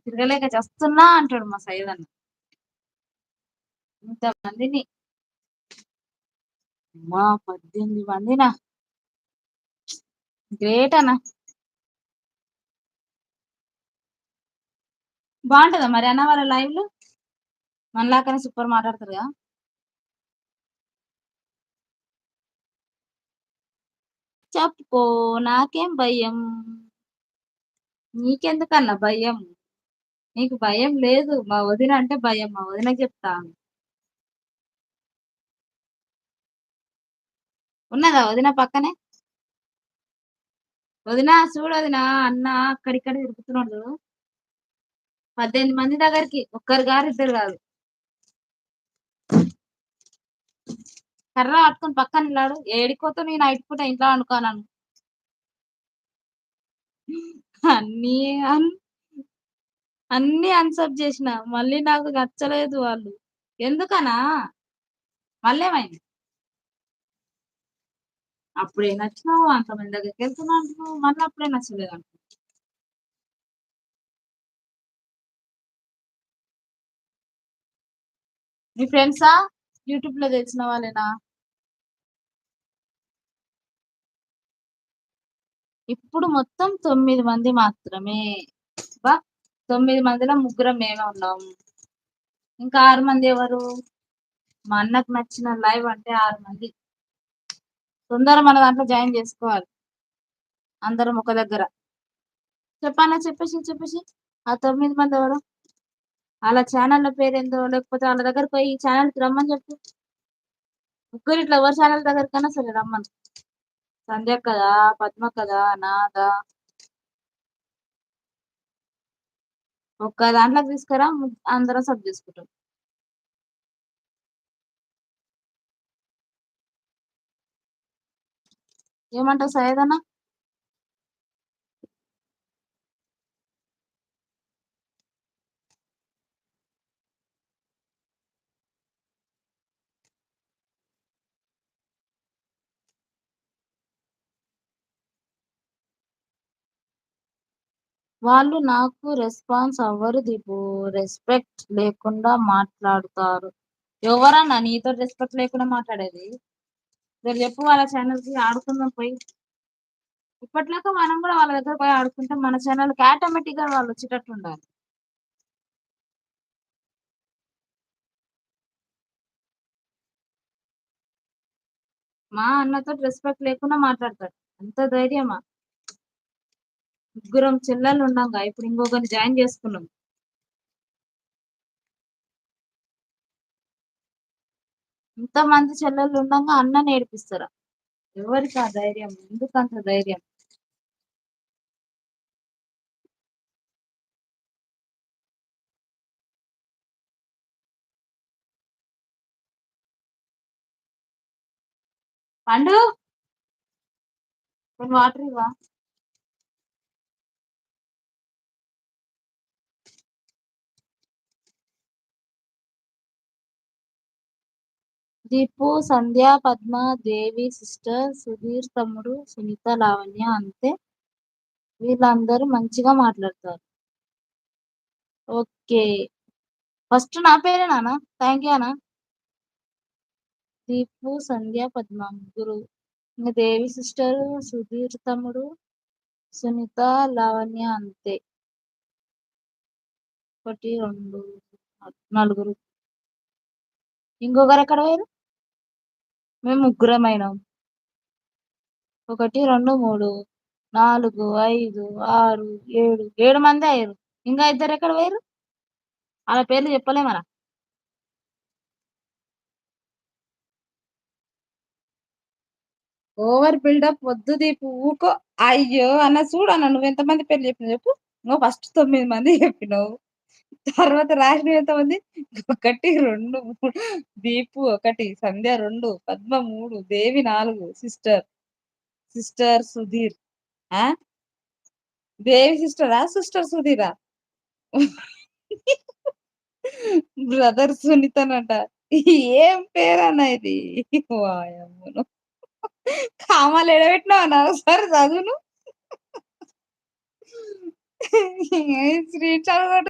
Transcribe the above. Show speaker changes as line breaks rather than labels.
తిరగలేక చస్తున్నా అంటాడు మా సైదన్న. ఇంతమందిని అమ్మా! 18 మందినా? గ్రేట్ అన్న. బావుంటదా మరి అన్న వాళ్ళ లైవ్‌లు? మనలాగానే సూపర్ మాట్లాడతారుగా? చెప్పుకో నాకేం భయం. నీకెందుకన్నా భయం? నీకు భయం లేదు. మా వదిన అంటే భయం. మా వదినకి చెప్తా. ఉన్నదా వదిన పక్కనే? వదిన చూడొదిన అన్న అక్కడిక్కడ తిరుగుతున్నాడు చూడు. 18 మంది దగ్గరికి ఒక్కరు గారు, ఇద్దరు గాదు. కర్ర పట్టుకొని పక్కన నిలబడు. ఏడికిపోతావు నేను నైట్ పూట ఇంట్లో పండుకోనను. అన్నీ అన్ అన్నీ అన్‌సబ్ జేసిన. మళ్ళీ నాకు నచ్చలేదు వాళ్ళు. ఎందుకనా? మళ్ళేమైంది? అప్పుడే నచ్చినావు. అంతమంది దగ్గరికెళ్తున్నా అంటున్నావు. మళ్ళీ అప్పుడే నచ్చలేదంటున్నావు. మీ ఫ్రెండ్సా? యూట్యూబ్‌లో తెలిసిన వాళ్ళేనా? ఇప్పుడు మొత్తం 9 మంది మాత్రమే. అబ్బా! 9 మందిలో ముగ్గురం మేమే ఉన్నాం. ఇంకా 6 మంది ఎవరు? మా అన్నకు నచ్చిన లైవ్ అంటే 6 మంది. తొందర మన దాంట్లో జాయిన్ జేసుకోవాలి. అందరం ఒక దగ్గర. చెప్పన్నా చెప్పేసి. ఆ 9 మంది ఎవరో? ఆళ్ళ ఛానెల్ల పేరేందో లేకపోతే ఆళ్ళ దగ్గరికి పోయి ఈ ఛానెల్‌కి రమ్మని జెప్పు. ముగ్గురిట్లో ఎవరి ఛానెల్ దగ్గరికైనా సరే రమ్మను. సంధ్యక్కదా? పద్మక్కదా? నాదా? ఒక్క దాంట్లోకి తీసుకురా అందరం సబ్ జేసుకుంటాం. ఏమంటావు సైయదన్న? వాళ్ళు నాకు రెస్పాన్స్ అవ్వరు దీపు. రెస్పెక్ట్ లేకుండా మాట్లాడుతారు. ఎవరన్నా నీతోటి రెస్పెక్ట్ లేకుండా మాట్లాడేది? జర చెప్పు వాళ్ళ ఛానెల్‌కి ఆడుకుందాం పోయి. ఇప్పటిలాగా మనం గూడా వాళ్ళ దగ్గర పోయి ఆడుకుంటే మన ఛానెల్‌కి ఆటోమేటిక్‌గా వాళ్ళొచ్చేటట్టుండాలి. మా అన్నతోటి రెస్పెక్ట్ లేకుండా మాట్లాడతారు. అంత ధైర్యమా? ముగ్గురం చెల్లెళ్ళుండంగా ఇప్పుడు ఇంకొకరిని జాయిన్ చేసుకున్నాం. ఇంతమంది చెల్లెళ్ళుండంగా అన్నని ఏడిపిస్తారా? ఎవరికి ఆ ధైర్యం? ఎందుకంత ధైర్యం? పండు కొన్ని వాటర్ ఇవ్వా? దీపు, సంధ్య, పద్మ, దేవి సిస్టర్, సుధీర్ తమ్ముడు, సునీత, లావణ్య అంతే. వీళ్ళందరూ మంచిగా మాట్లాడతారు. ఓకే. ఫస్ట్ నా పేరే నాన్న. థ్యాంక్ యూ అన్న. దీపు, సంధ్య, పద్మ ముగ్గురు. ఇంక దేవి సిస్టర్, సుధీర్ తమ్ముడు, సునీత, లావణ్య అంతే. 1, 2, నలుగురు. ఇంకొకరు ఎక్కడ పోయారు? మేము ముగ్గురమైనాం. 1, 2, 3, 4, 5, 6, 7. 7 మందే అయ్యారు. ఇంకా ఇద్దరు ఎక్కడ పోయారు? ఆళ్ళ పేర్లు చెప్పలేమరా? ఓవర్ బిల్డప్ వద్దు దీపు ఊకో. అయ్యో! అన్న చూడన్న నువ్వెంతమంది పేర్లు చెప్పినవు చెప్పు? నువ్వు ఫస్ట్ 9 మంది చెప్పినవు. తర్వాత రాసినవి ఎంతమంది? 1, 2, 3 దీపు 1, సంధ్య 2, పద్మ 3, దేవి 4 సిస్టర్ సుధీర్. ఆ! దేవి సిస్టరా? సిస్టర్ సుధీరా? బ్రదర్ సునీతనట. ఏం పేరన్న ఇది? వాయమ్మో! కామాలు ఏడ పెట్టినవన్న ఒకసారి చదువును. స్క్రీన్ షాట్ కొట్టు.